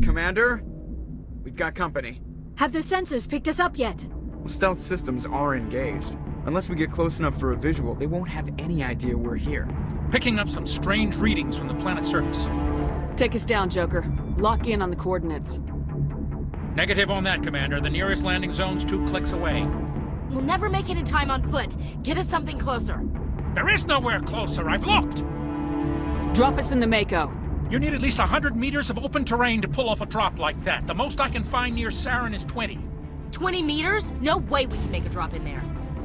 Commander? We've got company. Have their sensors picked us up yet? Well, stealth systems are engaged. Unless we get close enough for a visual, they won't have any idea we're here. Picking up some strange readings from the planet's surface. Take us down, Joker. Lock in on the coordinates. Negative on that, Commander. The nearest landing zone's 2 clicks away. We'll never make it in time on foot. Get us something closer. There is nowhere closer. I've looked. Drop us in the Mako. You need at least 100 meters of open terrain to pull off a drop like that. The most I can find near Saren is 20. 20 meters? No way we can make a drop in there.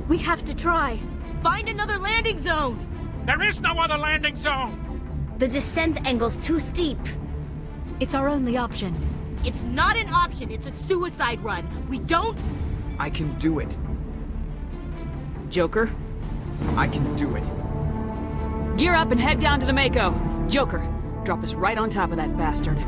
We have to try. Find another landing zone! There is no other landing zone! The descent angle's too steep. It's our only option. It's not an option, it's a suicide run. We don't... I can do it. Joker, I can do it. gear up and head down to the Mako. Joker, drop us right on top of that bastard.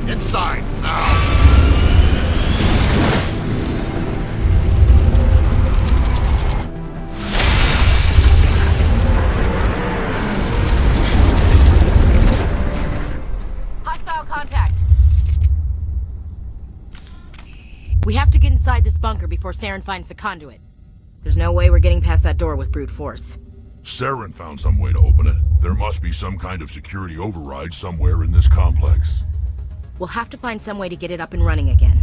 Inside, now! Hostile contact. We have to get inside this bunker before Saren finds the conduit. There's no way we're getting past that door with brute force. Saren found some way to open it. There must be some kind of security override somewhere in this complex. We'll have to find some way to get it up and running again.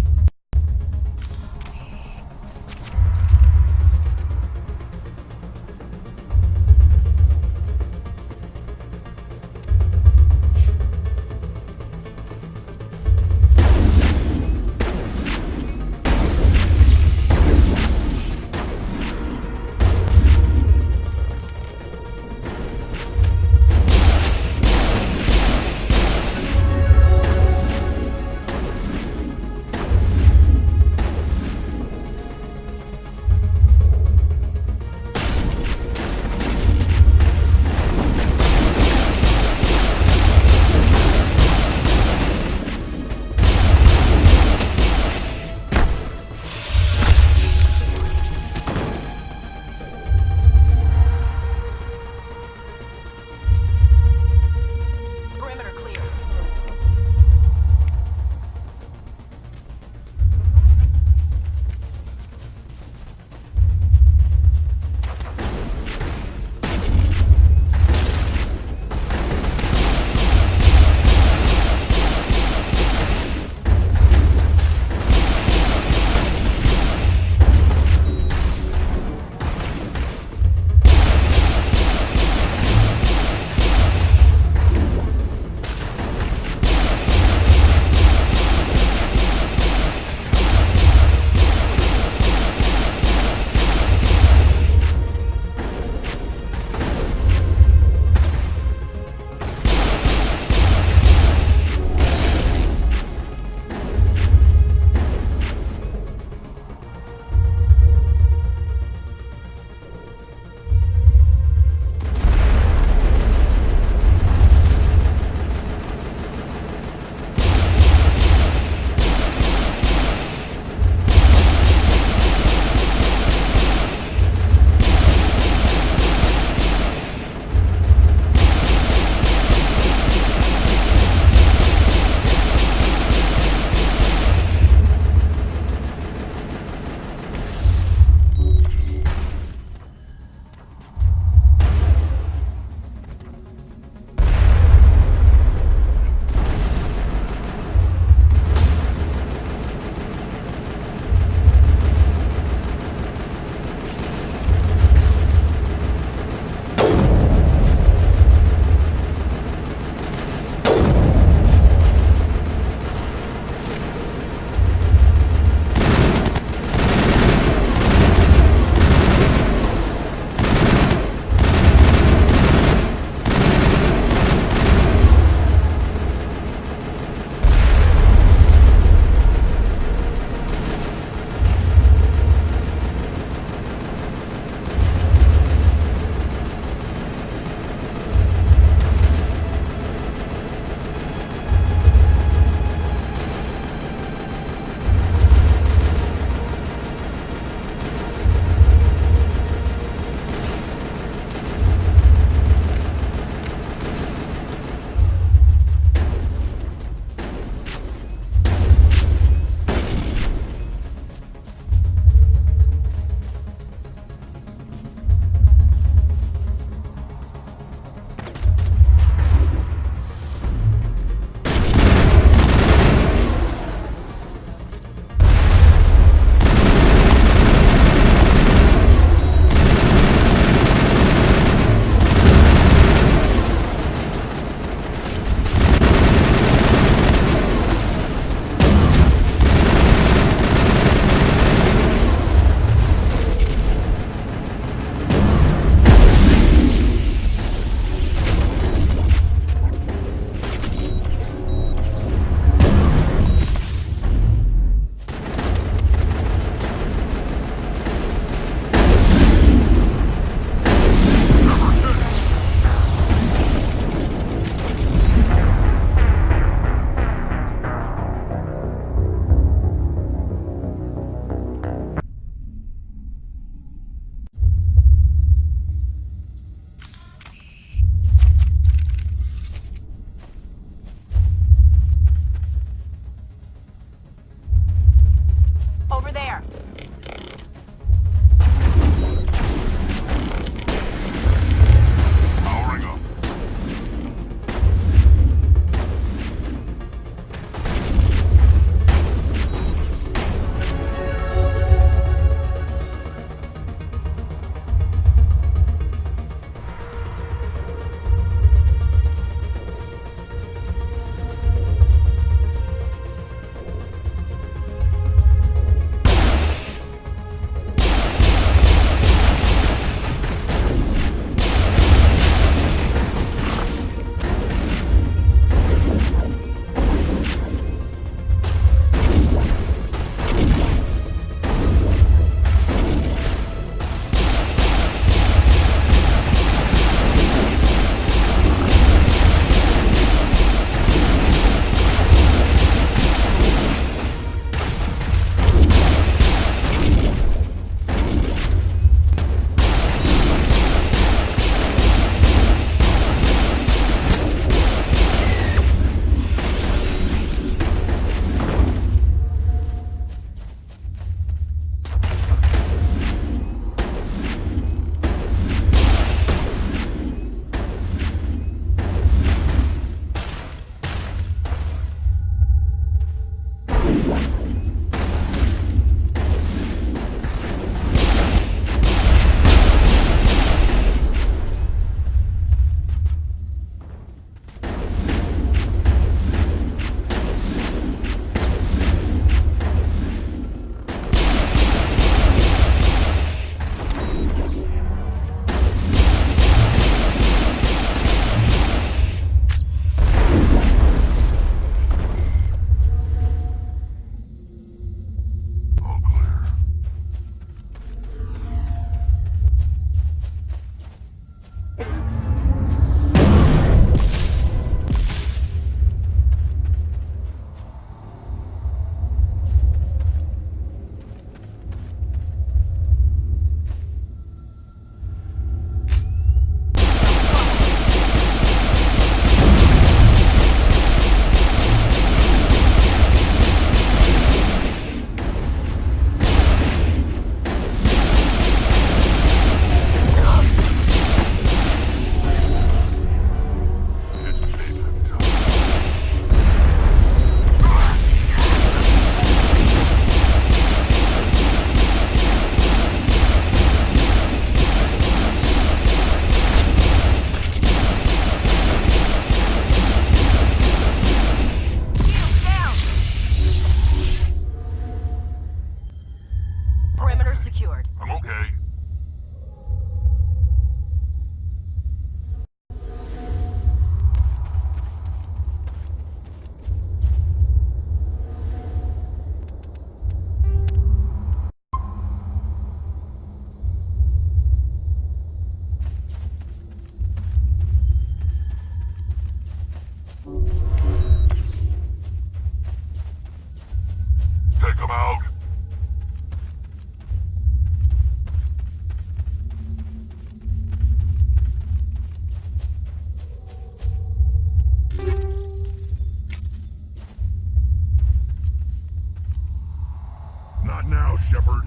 Shepard?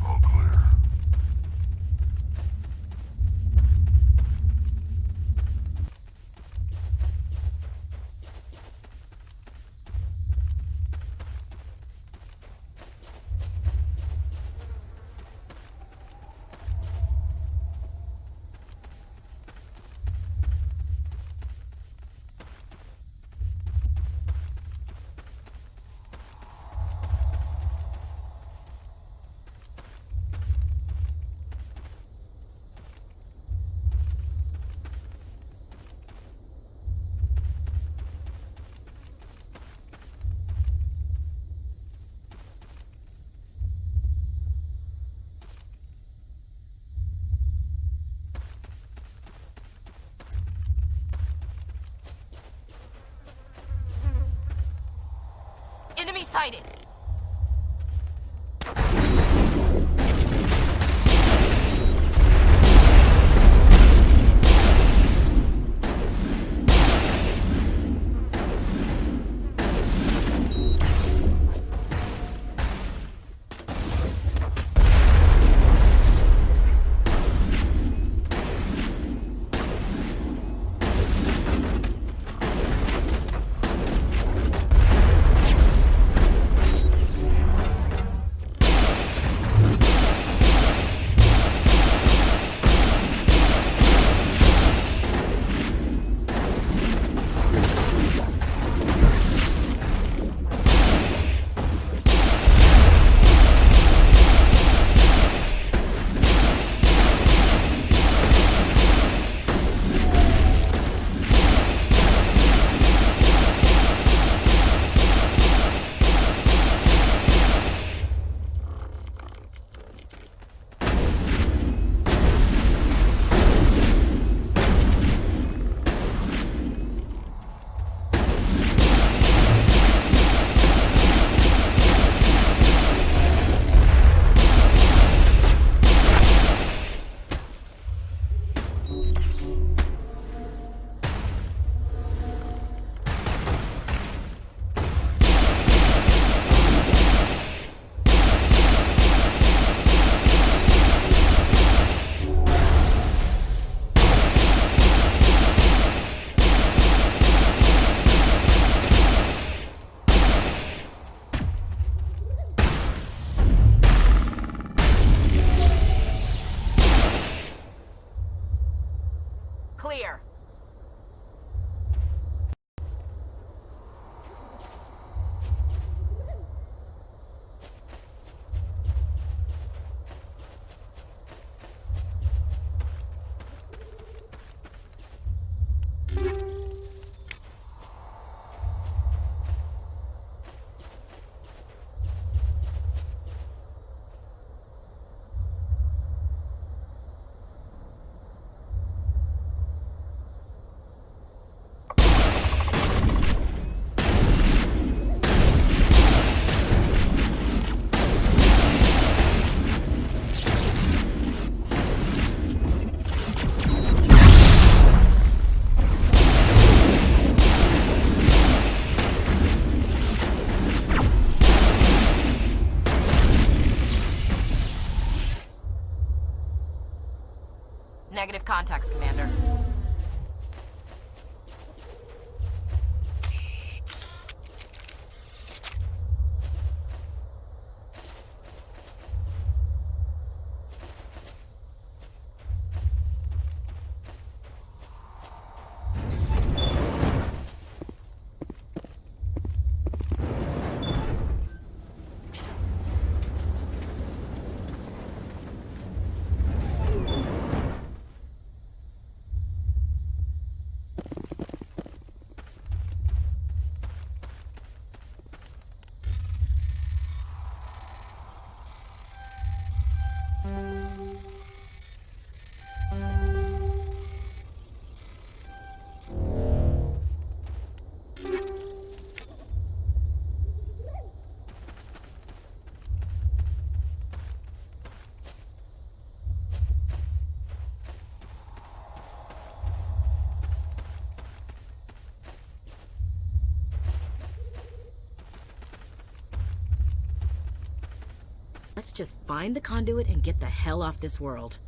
All clear. Enemy sighted! Clear. Negative contacts, Commander. Let's just find the conduit and get the hell off this world.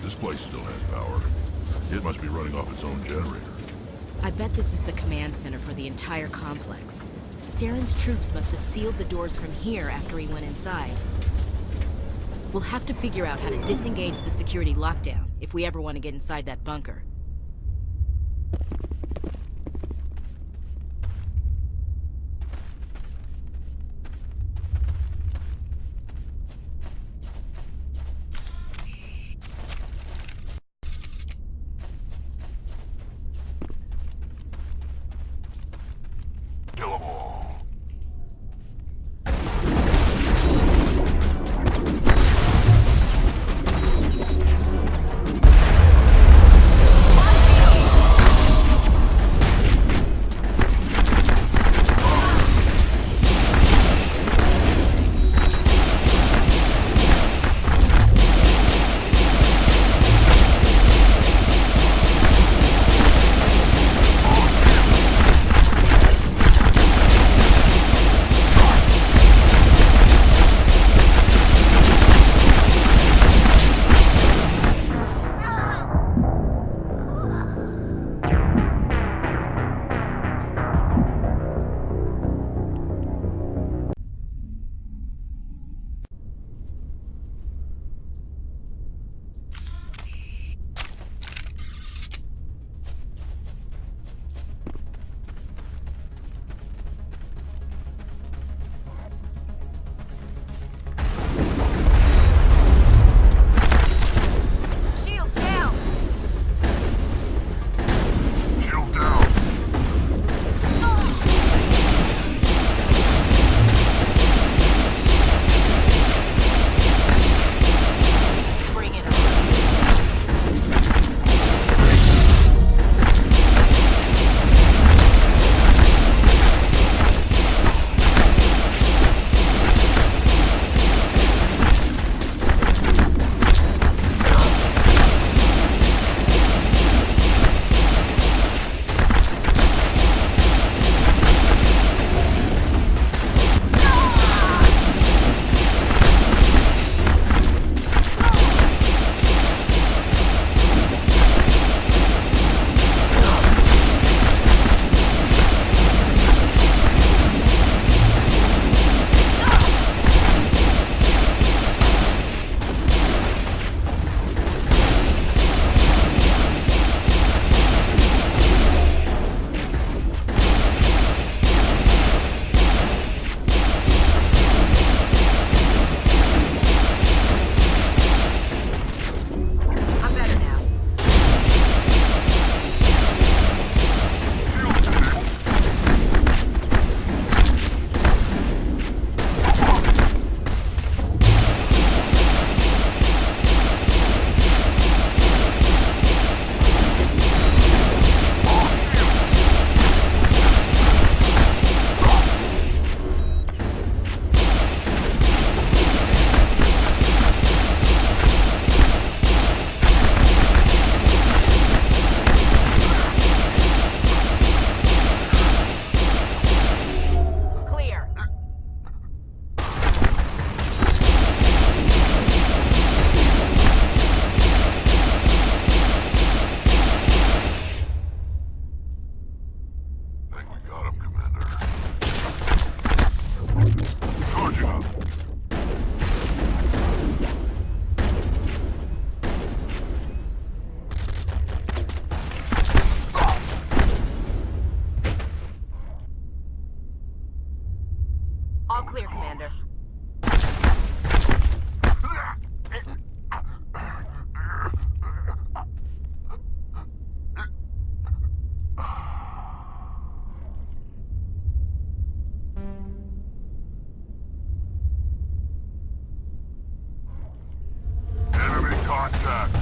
This place still has power. It must be running off its own generator. I bet this is the command center for the entire complex. Saren's troops must have sealed the doors from here after he went inside. We'll have to figure out how to disengage the security lockdown if we ever want to get inside that bunker. Kill 'em all. Contact.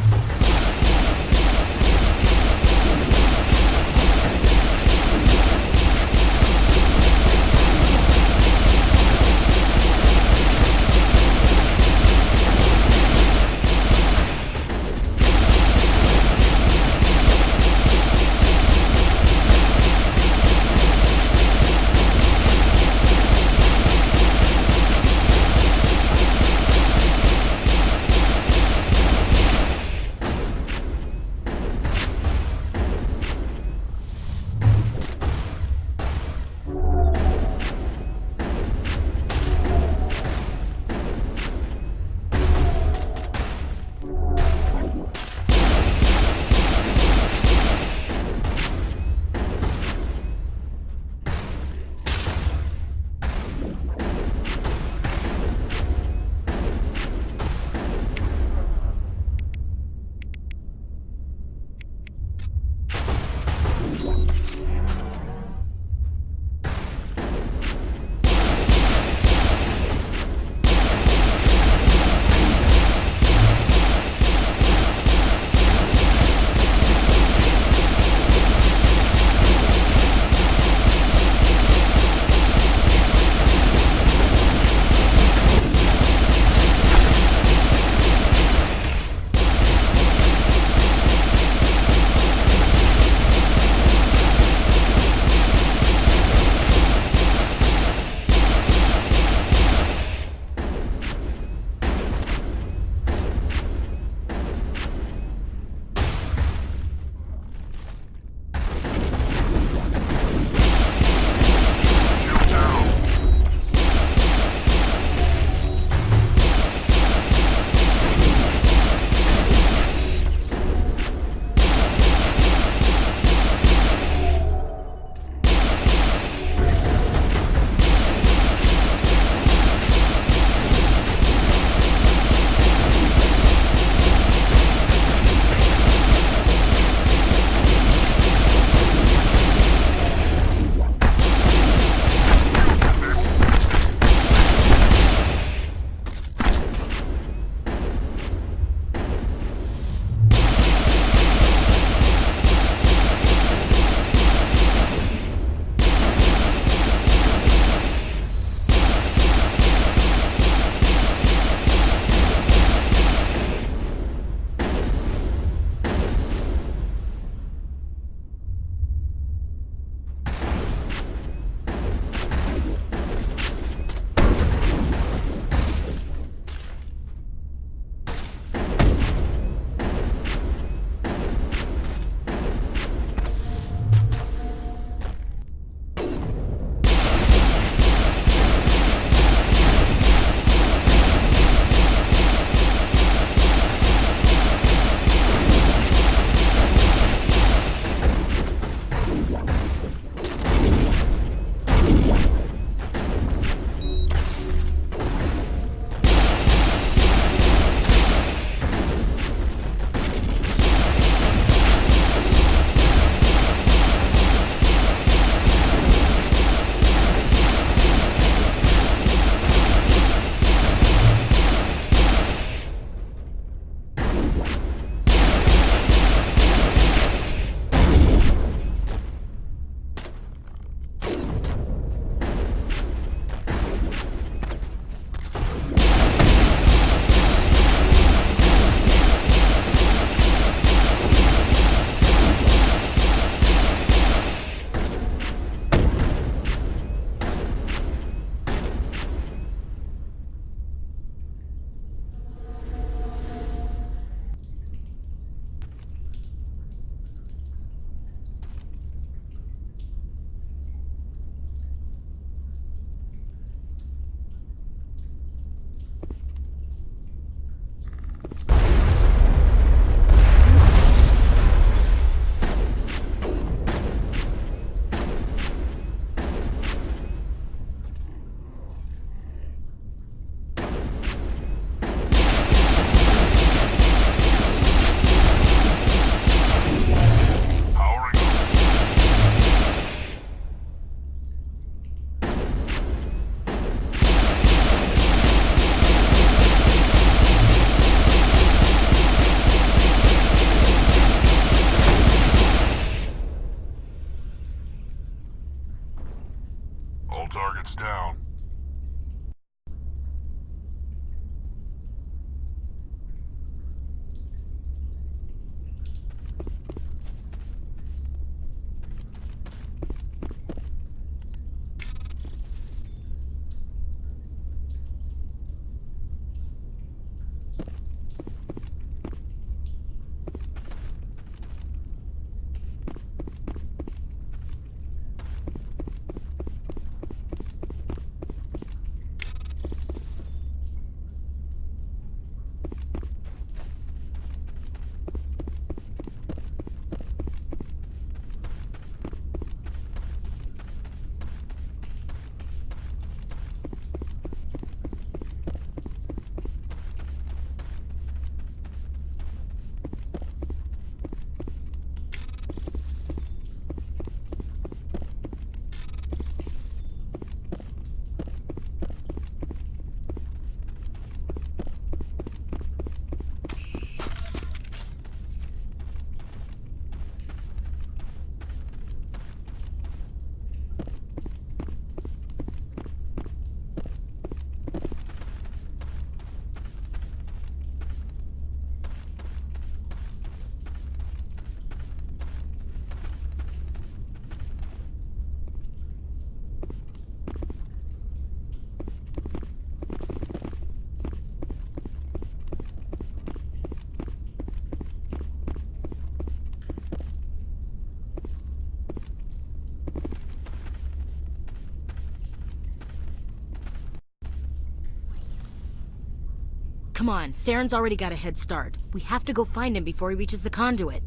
Come on, Saren's already got a head start. We have to go find him before he reaches the conduit.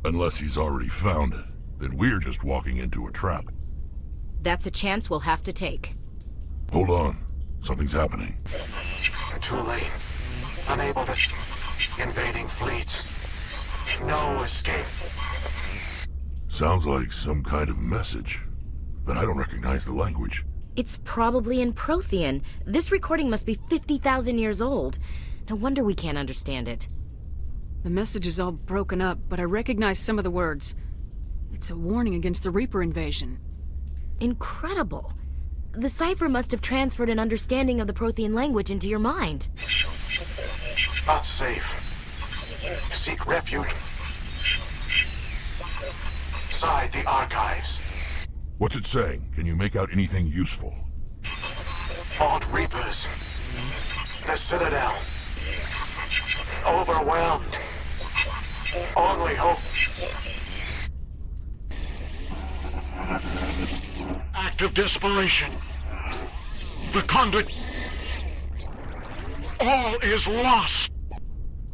Unless he's already found it, then we're just walking into a trap. That's a chance we'll have to take. Hold on. Something's happening. Too late. Unable to... Invading fleets. No escape. Sounds like some kind of message, but I don't recognize the language. It's probably in Prothean. This recording must be 50,000 years old. No wonder we can't understand it. The message is all broken up, but I recognize some of the words. It's a warning against the Reaper invasion. Incredible. The cipher must have transferred an understanding of the Prothean language into your mind. Not safe. Seek refuge. Inside the archives. What's it saying? Can you make out anything useful? Vault Reapers. The Citadel. Overwhelmed. Only hope. Act of desperation. The conduit. All is lost.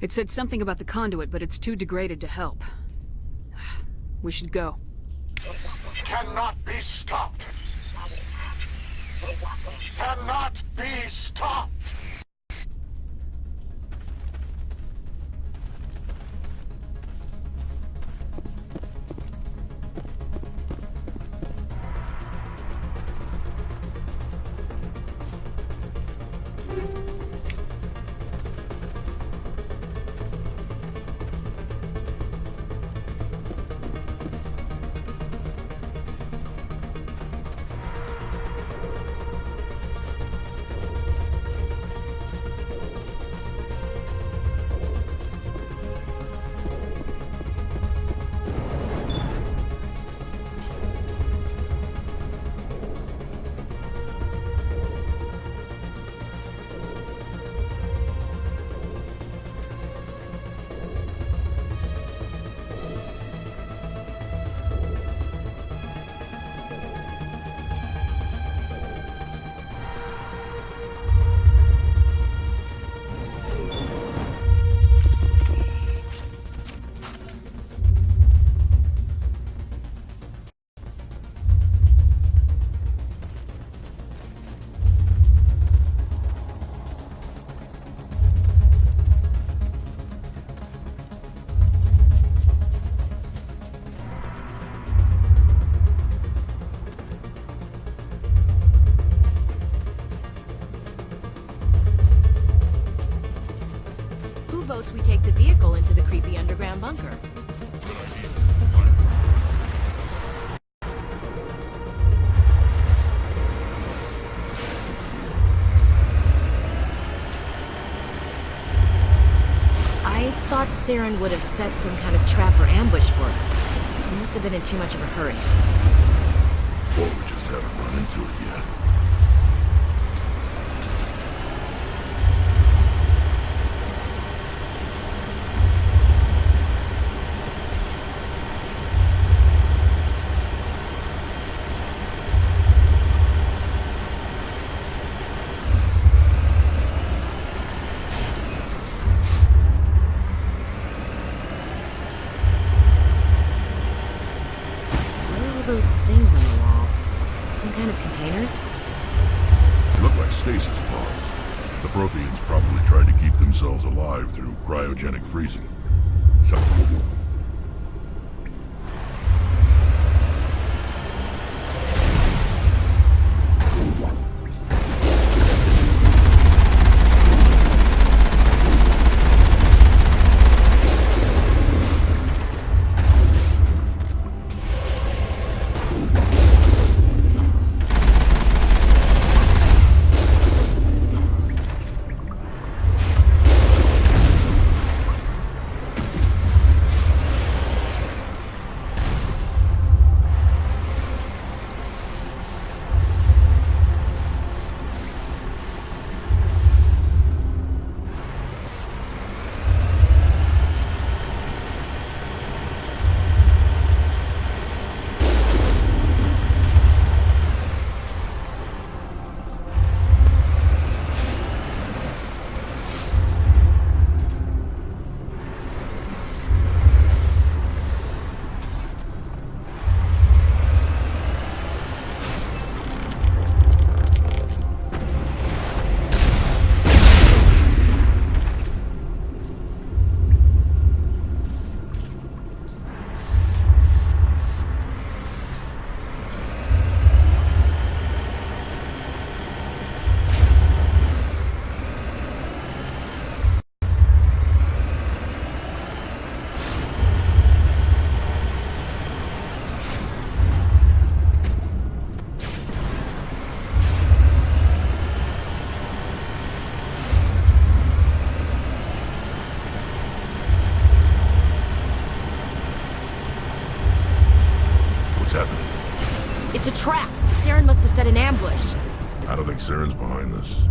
It said something about the conduit, but it's too degraded to help. We should go. Cannot be stopped. Cannot be stopped. Votes we take the vehicle into the creepy underground bunker. I thought Saren would have set some kind of trap or ambush for us. He must have been in too much of a hurry. Or we just haven't run into it yet. Those things on the wall. Some kind of containers? Look like stasis pods. The Protheans probably tried to keep themselves alive through cryogenic freezing. trap! Saren must have set an ambush. I don't think Saren's behind this.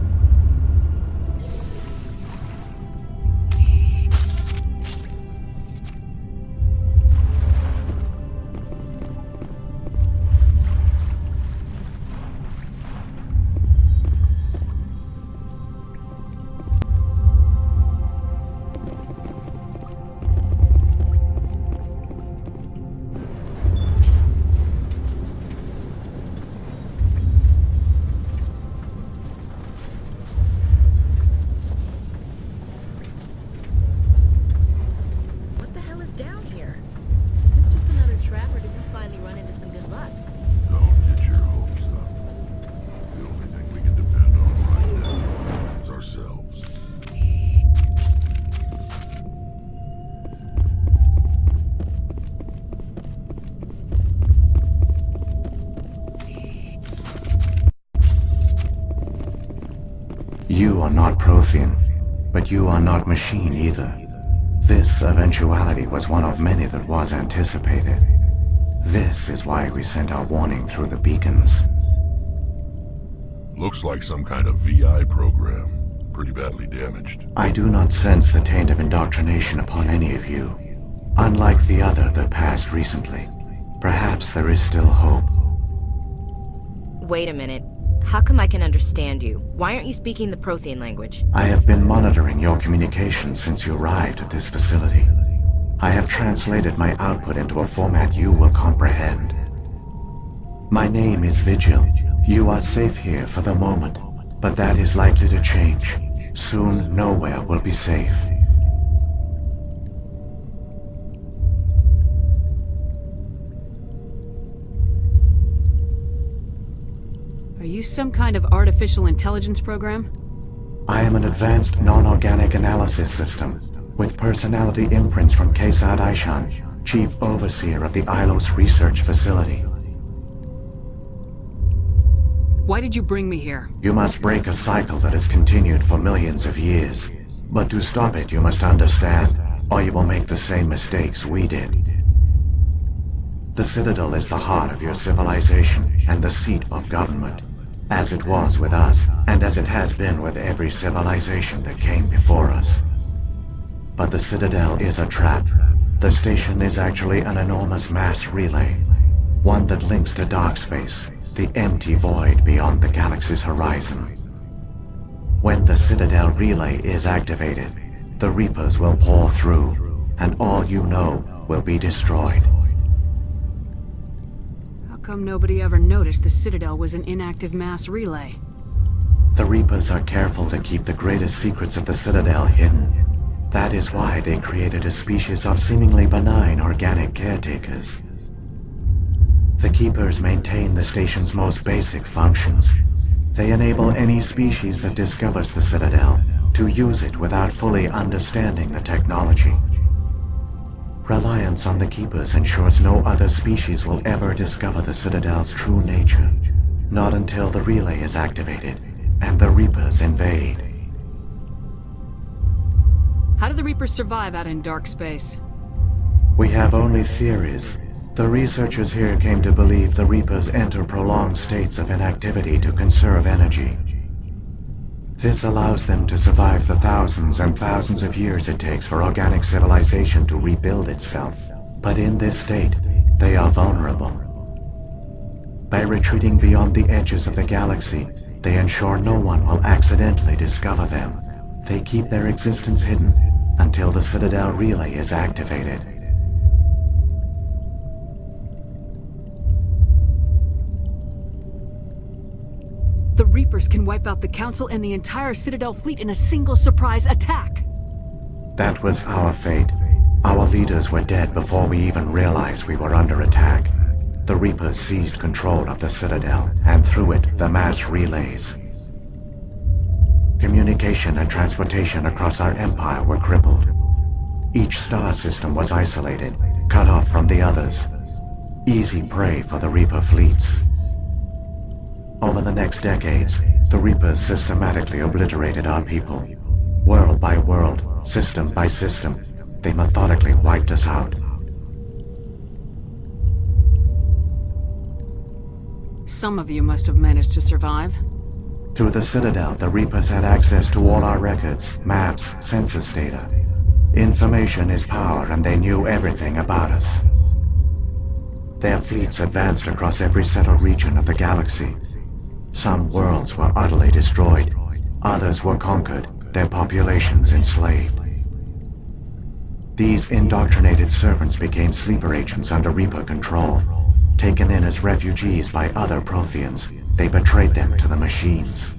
What the hell is down here? Is this just another trap, or did we finally run into some good luck? Don't get your hopes up. The only thing we can depend on right now is ourselves. You are not Prothean, but you are not machine either. This eventuality was one of many that was anticipated. This is why we sent our warning through the beacons. Looks like some kind of VI program. Pretty badly damaged. I do not sense the taint of indoctrination upon any of you. Unlike the other that passed recently. Perhaps there is still hope. Wait a minute. How come I can understand you? Why aren't you speaking the Prothean language? I have been monitoring your communications since you arrived at this facility. I have translated my output into a format you will comprehend. My name is Vigil. You are safe here for the moment, but that is likely to change. Soon, nowhere will be safe. Are you some kind of artificial intelligence program? I am an advanced non-organic analysis system, with personality imprints from Kesad Aishan, Chief Overseer of the Ilos Research Facility. Why did you bring me here? You must break a cycle that has continued for millions of years. But to stop it, you must understand, or you will make the same mistakes we did. The Citadel is the heart of your civilization and the seat of government, as it was with us, and as it has been with every civilization that came before us. But the Citadel is a trap. The station is actually an enormous mass relay, one that links to dark space, the empty void beyond the galaxy's horizon. When the Citadel relay is activated, the Reapers will pour through, and all you know will be destroyed. How come nobody ever noticed the Citadel was an inactive mass relay? The Reapers are careful to keep the greatest secrets of the Citadel hidden. That is why they created a species of seemingly benign organic caretakers. The Keepers maintain the station's most basic functions. They enable any species that discovers the Citadel to use it without fully understanding the technology. Reliance on the Keepers ensures no other species will ever discover the Citadel's true nature. Not until the relay is activated and the Reapers invade. How do the Reapers survive out in dark space? We have only theories. The researchers here came to believe the Reapers enter prolonged states of inactivity to conserve energy. This allows them to survive the thousands and thousands of years it takes for organic civilization to rebuild itself. But in this state, they are vulnerable. By retreating beyond the edges of the galaxy, they ensure no one will accidentally discover them. They keep their existence hidden until the Citadel relay is activated. The Reapers can wipe out the Council and the entire Citadel fleet in a single surprise attack! That was our fate. Our leaders were dead before we even realized we were under attack. The Reapers seized control of the Citadel, and through it, the mass relays. Communication and transportation across our empire were crippled. Each star system was isolated, cut off from the others. Easy prey for the Reaper fleets. Over the next decades, the Reapers systematically obliterated our people. World by world, system by system, they methodically wiped us out. Some of you must have managed to survive. Through the Citadel, the Reapers had access to all our records, maps, census data. Information is power, and they knew everything about us. Their fleets advanced across every settled region of the galaxy. Some worlds were utterly destroyed. Others were conquered, their populations enslaved. These indoctrinated servants became sleeper agents under Reaper control. Taken in as refugees by other Protheans, they betrayed them to the machines.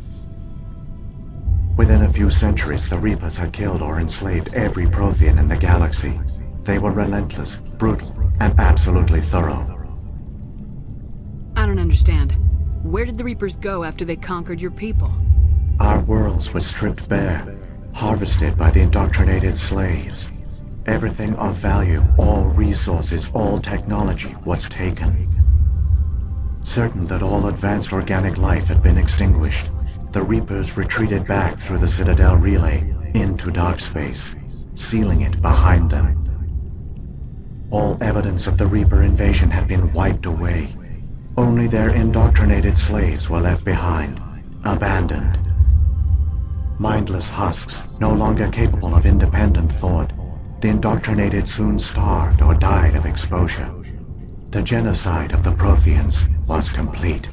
Within a few centuries, the Reapers had killed or enslaved every Prothean in the galaxy. They were relentless, brutal, and absolutely thorough. I don't understand. Where did the Reapers go after they conquered your people? Our worlds were stripped bare, harvested by the indoctrinated slaves. Everything of value, all resources, all technology was taken. Certain that all advanced organic life had been extinguished, the Reapers retreated back through the Citadel relay into dark space, sealing it behind them. All evidence of the Reaper invasion had been wiped away. Only their indoctrinated slaves were left behind, abandoned. Mindless husks, no longer capable of independent thought, the indoctrinated soon starved or died of exposure. The genocide of the Protheans was complete.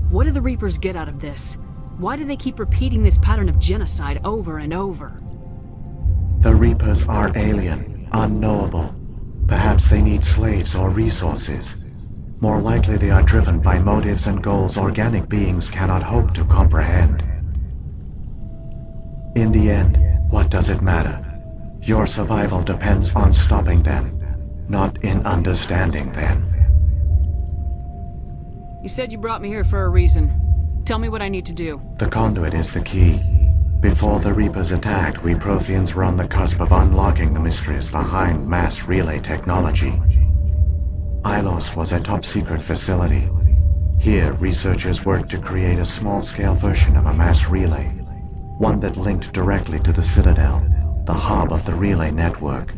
What do the Reapers get out of this? Why do they keep repeating this pattern of genocide over and over? The Reapers are alien, unknowable. Perhaps they need slaves or resources. More likely they are driven by motives and goals organic beings cannot hope to comprehend. In the end, what does it matter? Your survival depends on stopping them, not in understanding them. You said you brought me here for a reason. Tell me what I need to do. The conduit is the key. Before the Reapers attacked, we Protheans were on the cusp of unlocking the mysteries behind mass relay technology. Ilos was a top-secret facility. Here, researchers worked to create a small-scale version of a mass relay, one that linked directly to the Citadel, the hub of the relay network.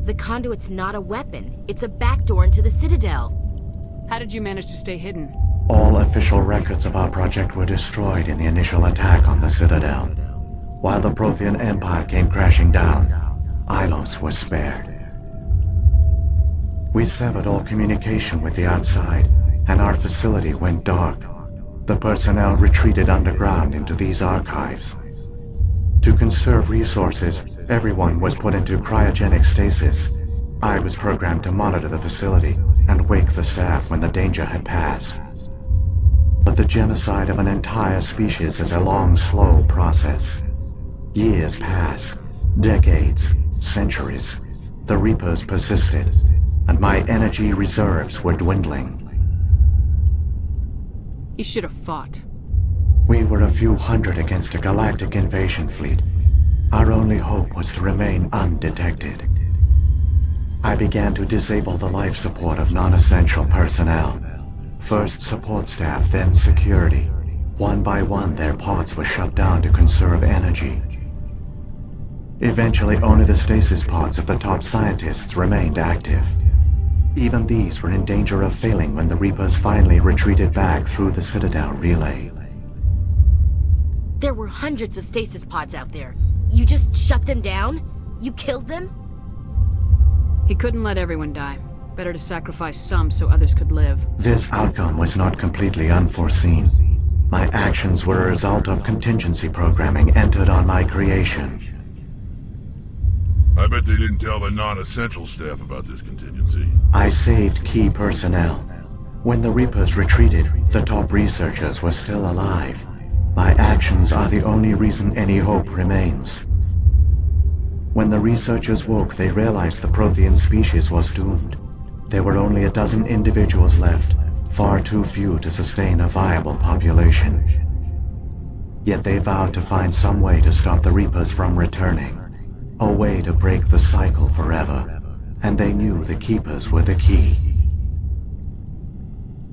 The conduit's not a weapon. It's a backdoor into the Citadel. How did you manage to stay hidden? All official records of our project were destroyed in the initial attack on the Citadel. While the Prothean Empire came crashing down, Ilos was spared. We severed all communication with the outside, and our facility went dark. The personnel retreated underground into these archives. To conserve resources, everyone was put into cryogenic stasis. I was programmed to monitor the facility and wake the staff when the danger had passed. But the genocide of an entire species is a long, slow process. Years passed, decades, centuries. The Reapers persisted, and my energy reserves were dwindling. You should have fought. We were a few hundred against a galactic invasion fleet. Our only hope was to remain undetected. I began to disable the life support of non-essential personnel. First support staff, then security. One by one, their pods were shut down to conserve energy. Eventually, only the stasis pods of the top scientists remained active. Even these were in danger of failing when the Reapers finally retreated back through the Citadel relay. There were hundreds of stasis pods out there. You just shut them down? You killed them? He couldn't let everyone die. Better to sacrifice some so others could live. This outcome was not completely unforeseen. My actions were a result of contingency programming entered on my creation. I bet they didn't tell the non-essential staff about this contingency. I saved key personnel. When the Reapers retreated, the top researchers were still alive. My actions are the only reason any hope remains. When the researchers woke, they realized the Prothean species was doomed. There were only a dozen individuals left, far too few to sustain a viable population. Yet they vowed to find some way to stop the Reapers from returning. A way to break the cycle forever. And they knew the Keepers were the key.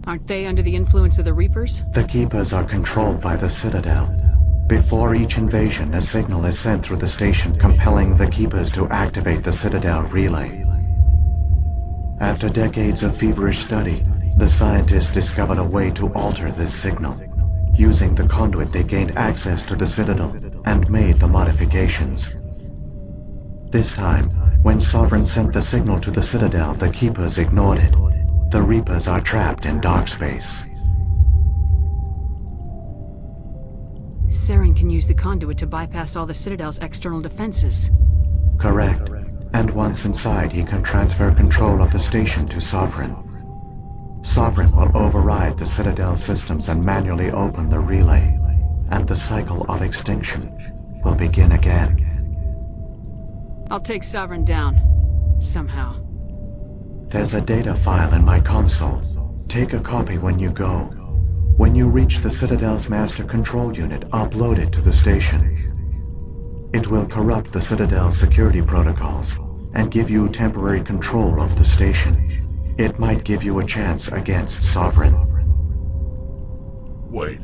Aren't they under the influence of the Reapers? The Keepers are controlled by the Citadel. Before each invasion, a signal is sent through the station compelling the Keepers to activate the Citadel relay. After decades of feverish study, the scientists discovered a way to alter this signal. Using the conduit, they gained access to the Citadel and made the modifications. This time, when Sovereign sent the signal to the Citadel, the Keepers ignored it. The Reapers are trapped in dark space. Saren can use the conduit to bypass all the Citadel's external defenses. Correct. And once inside, he can transfer control of the station to Sovereign. Sovereign will override the Citadel systems and manually open the relay, and the cycle of extinction will begin again. I'll take Sovereign down. Somehow. There's a data file in my console. Take a copy when you go. When you reach the Citadel's master control unit, upload it to the station. It will corrupt the Citadel's security protocols and give you temporary control of the station. It might give you a chance against Sovereign. Wait.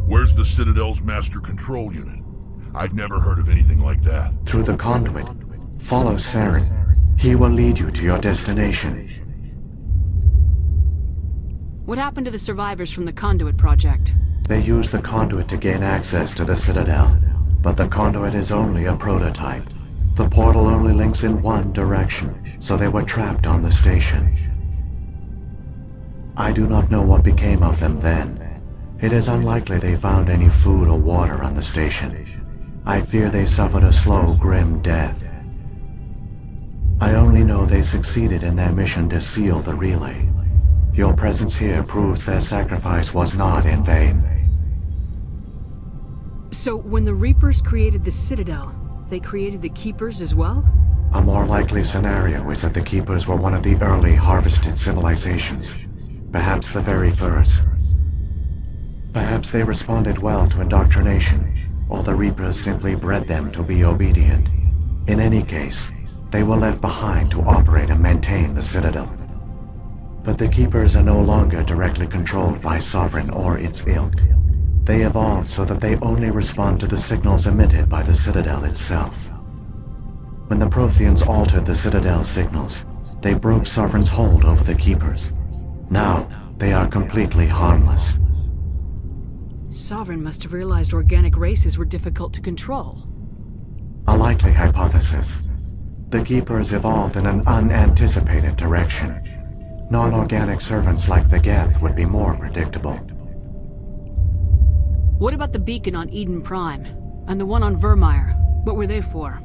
Where's the Citadel's master control unit? I've never heard of anything like that. Through the conduit. Follow Saren. He will lead you to your destination. What happened to the survivors from the Conduit project? They used the conduit to gain access to the Citadel, but the conduit is only a prototype. The portal only links in one direction, so they were trapped on the station. I do not know what became of them then. It is unlikely they found any food or water on the station. I fear they suffered a slow, grim death. I only know they succeeded in their mission to seal the relay. Your presence here proves their sacrifice was not in vain. So, when the Reapers created the Citadel, they created the Keepers as well? A more likely scenario is that the Keepers were one of the early harvested civilizations. Perhaps the very first. Perhaps they responded well to indoctrination, or the Reapers simply bred them to be obedient. In any case, they were left behind to operate and maintain the Citadel. But the Keepers are no longer directly controlled by Sovereign or its ilk. They evolved so that they only respond to the signals emitted by the Citadel itself. When the Protheans altered the Citadel's signals, they broke Sovereign's hold over the Keepers. Now, they are completely harmless. Sovereign must have realized organic races were difficult to control. A likely hypothesis. The Keepers evolved in an unanticipated direction. Non-organic servants like the Geth would be more predictable. What about the beacon on Eden Prime? And the one on Vermeer? What were they for?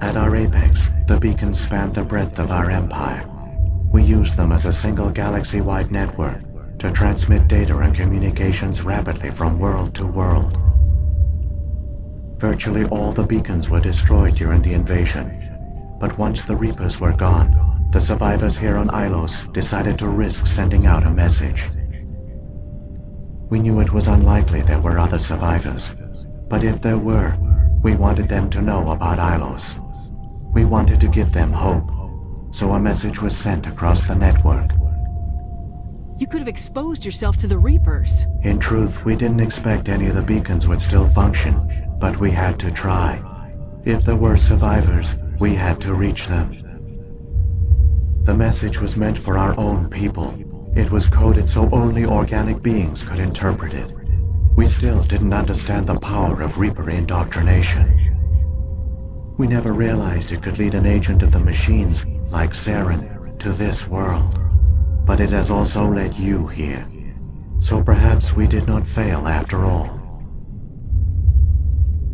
At our apex, the beacons spanned the breadth of our empire. We used them as a single galaxy-wide network to transmit data and communications rapidly from world to world. Virtually all the beacons were destroyed during the invasion, but once the Reapers were gone, the survivors here on Ilos decided to risk sending out a message. We knew it was unlikely there were other survivors, but if there were, we wanted them to know about Ilos. We wanted to give them hope, so a message was sent across the network. You could have exposed yourself to the Reapers. In truth, we didn't expect any of the beacons would still function, but we had to try. If there were survivors, we had to reach them. The message was meant for our own people. It was coded so only organic beings could interpret it. We still didn't understand the power of Reaper indoctrination. We never realized it could lead an agent of the machines, like Saren, to this world. But it has also led you here. So perhaps we did not fail after all.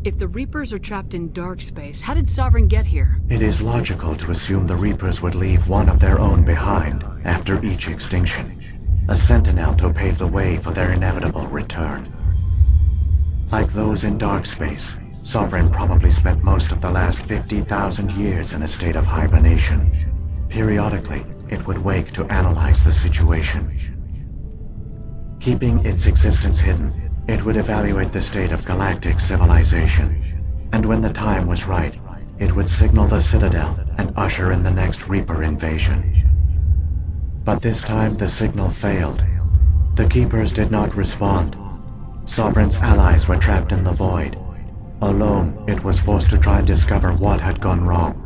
If the Reapers are trapped in dark space, how did Sovereign get here? It is logical to assume the Reapers would leave one of their own behind after each extinction. A sentinel to pave the way for their inevitable return. Like those in dark space, Sovereign probably spent most of the last 50,000 years in a state of hibernation. Periodically, it would wake to analyze the situation. Keeping its existence hidden, it would evaluate the state of galactic civilization. And when the time was right, it would signal the Citadel and usher in the next Reaper invasion. But this time the signal failed. The Keepers did not respond. Sovereign's allies were trapped in the void. Alone, it was forced to try and discover what had gone wrong.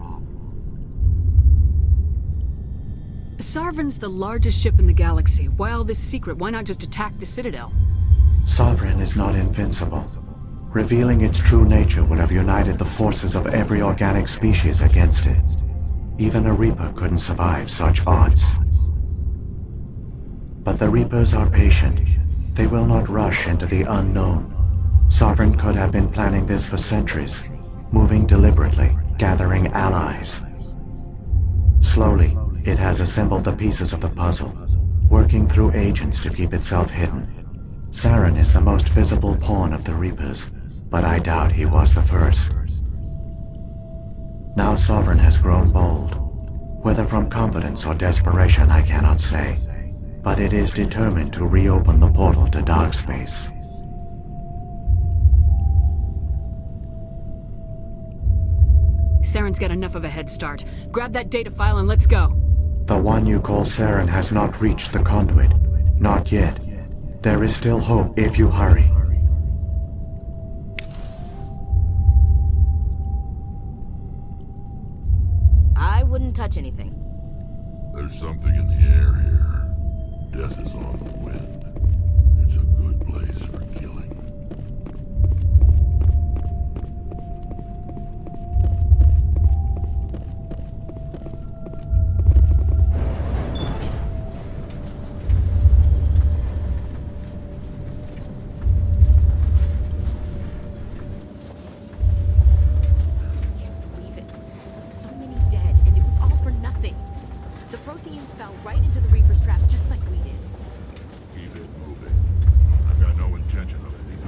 Sovereign's the largest ship in the galaxy. Why all this secret? Why not just attack the Citadel? Sovereign is not invincible. Revealing its true nature would have united the forces of every organic species against it. Even a Reaper couldn't survive such odds. But the Reapers are patient. They will not rush into the unknown. Sovereign could have been planning this for centuries, moving deliberately, gathering allies. Slowly, it has assembled the pieces of the puzzle, working through agents to keep itself hidden. Saren is the most visible pawn of the Reapers, but I doubt he was the first. Now Sovereign has grown bold. Whether from confidence or desperation, I cannot say. But it is determined to reopen the portal to dark space. Saren's got enough of a head start. Grab that data file and let's go. The one you call Saren has not reached the conduit. Not yet. There is still hope if you hurry. I wouldn't touch anything. There's something in the air here. Death is on the wind. It's a good place for killing. Fell right into the Reaper's trap, just like we did. Keep it moving. I've got no intention of it being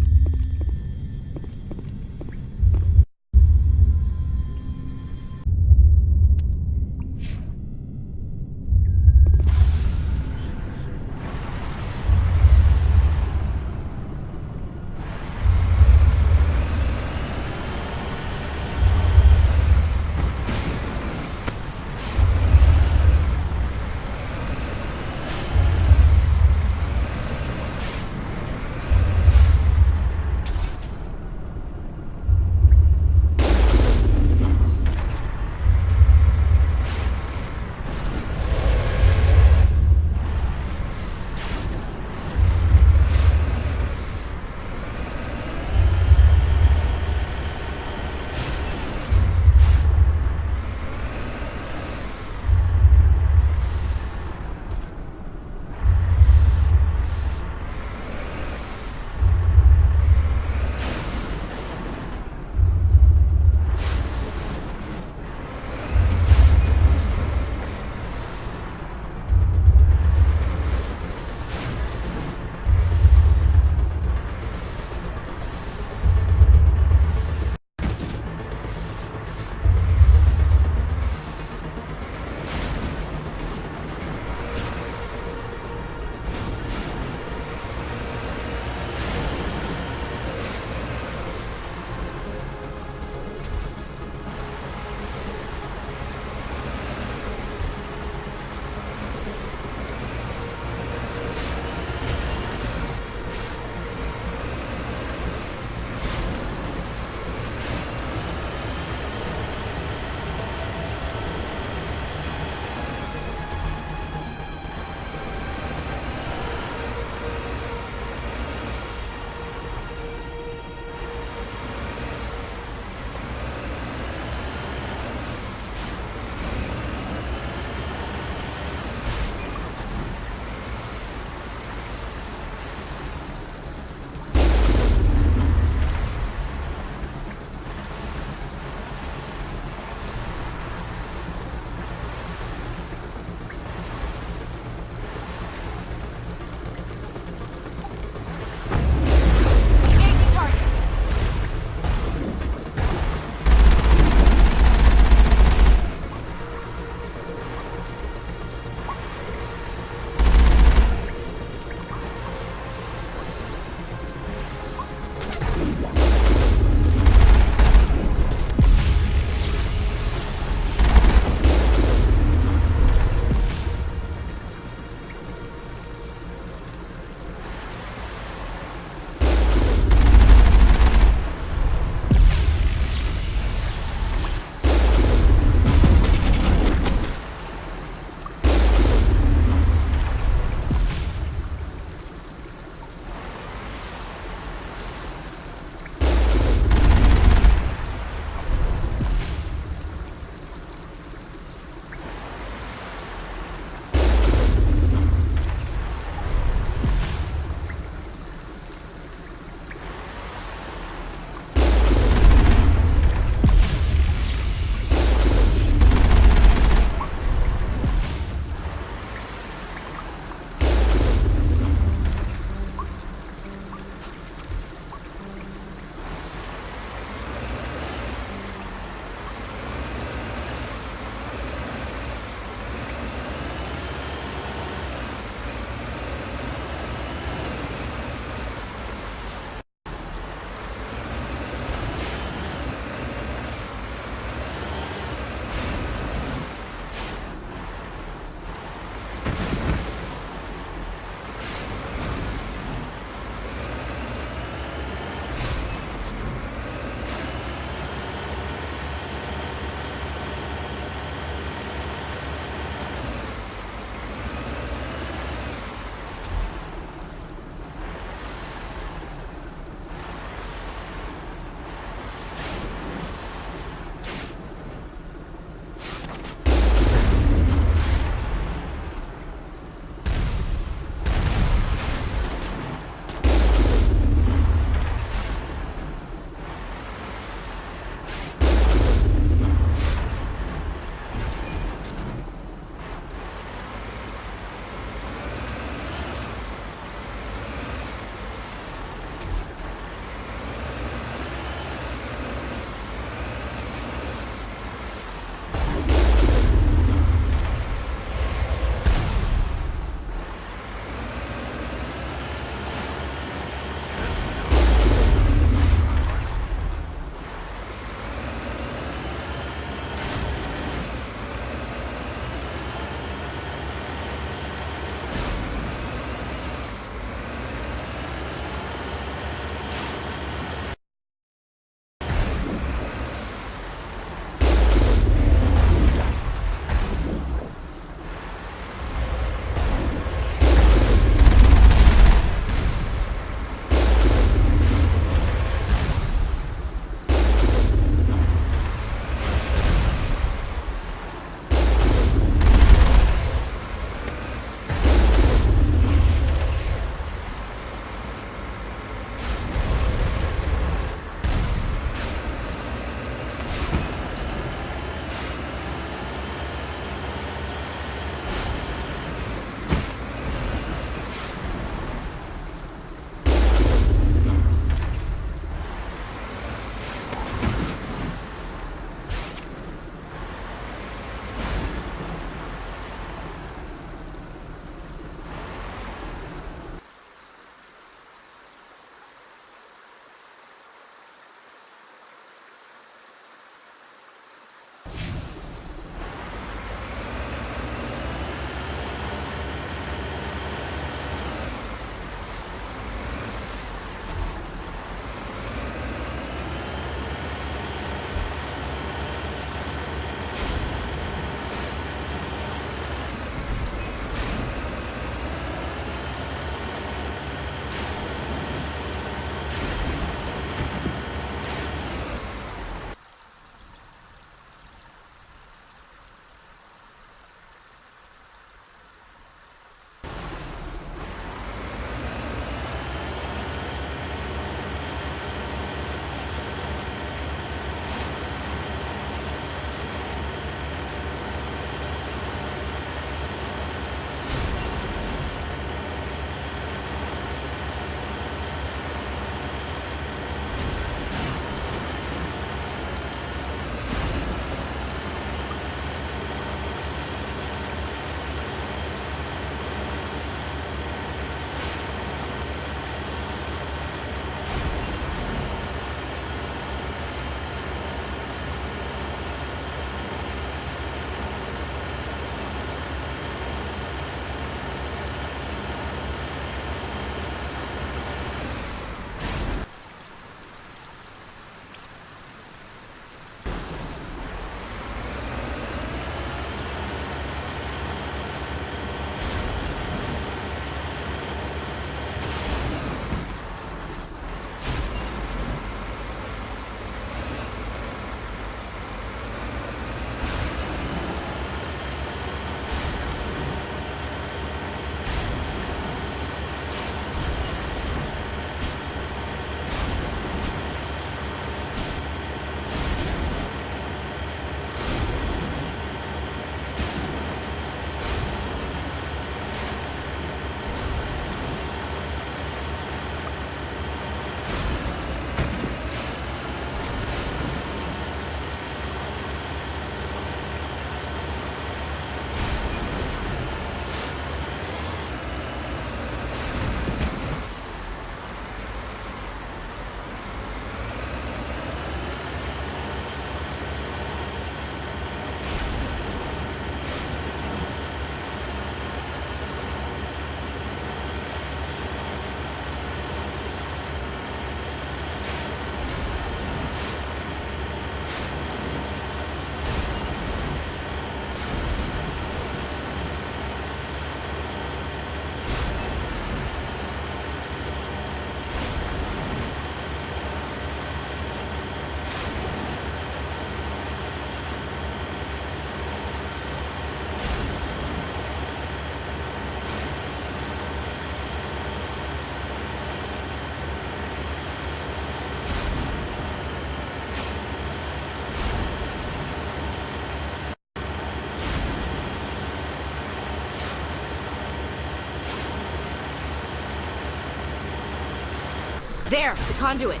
There, the conduit.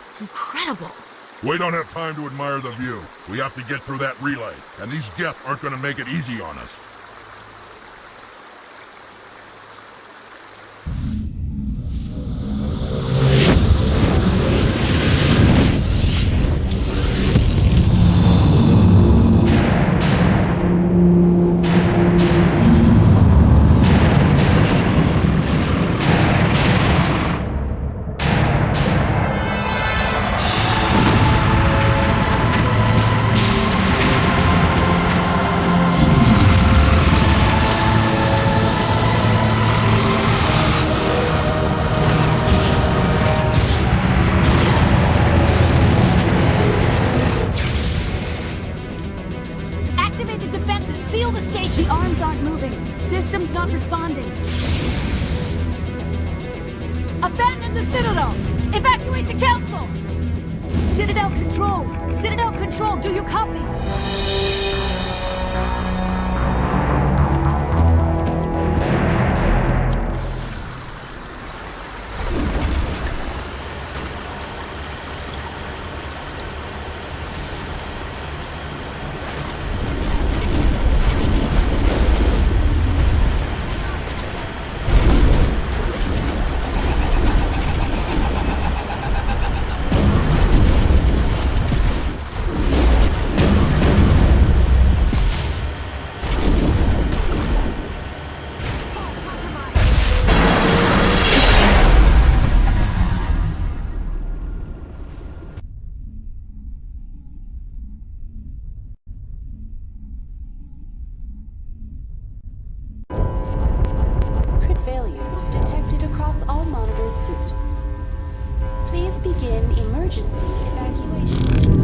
It's incredible. We don't have time to admire the view. We have to get through that relay, and these Geth aren't gonna make it easy on us. Activate the defenses! Seal the station! The arms aren't moving. System's not responding. Abandon the Citadel! Evacuate the Council! Citadel Control! Citadel Control, do you copy? Failures detected across all monitored systems. Please begin emergency evacuation.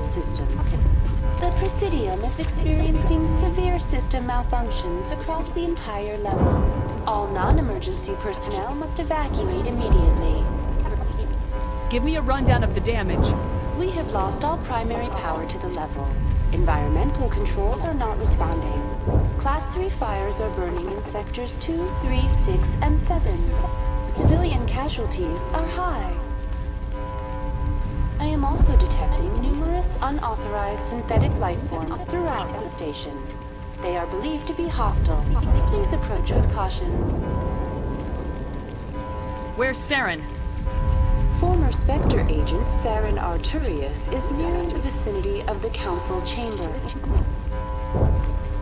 Systems. The Presidium is experiencing severe system malfunctions across the entire level. All non-emergency personnel must evacuate immediately. Give me a rundown of the damage. We have lost all primary power to the level. Environmental controls are not responding. Class 3 fires are burning in sectors 2, 3, 6, and 7. Civilian casualties are high. I am also detecting numerous unauthorized synthetic life forms throughout the station. They are believed to be hostile. Please approach with caution. Where's Saren? Former Spectre agent Saren Arturius is near the vicinity of the Council chamber.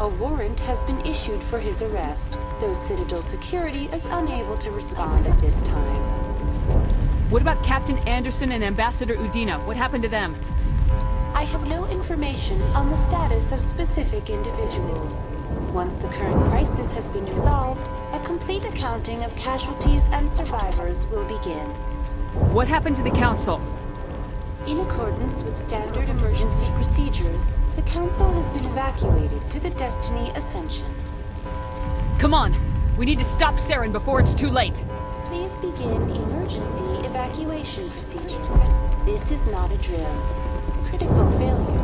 A warrant has been issued for his arrest, though Citadel security is unable to respond at this time. What about Captain Anderson and Ambassador Udina? What happened to them? I have no information on the status of specific individuals. Once the current crisis has been resolved, a complete accounting of casualties and survivors will begin. What happened to the Council? In accordance with standard emergency procedures, the Council has been evacuated to the Destiny Ascension. Come on! We need to stop Saren before it's too late! Please begin emergency evacuation procedures. This is not a drill. Critical failure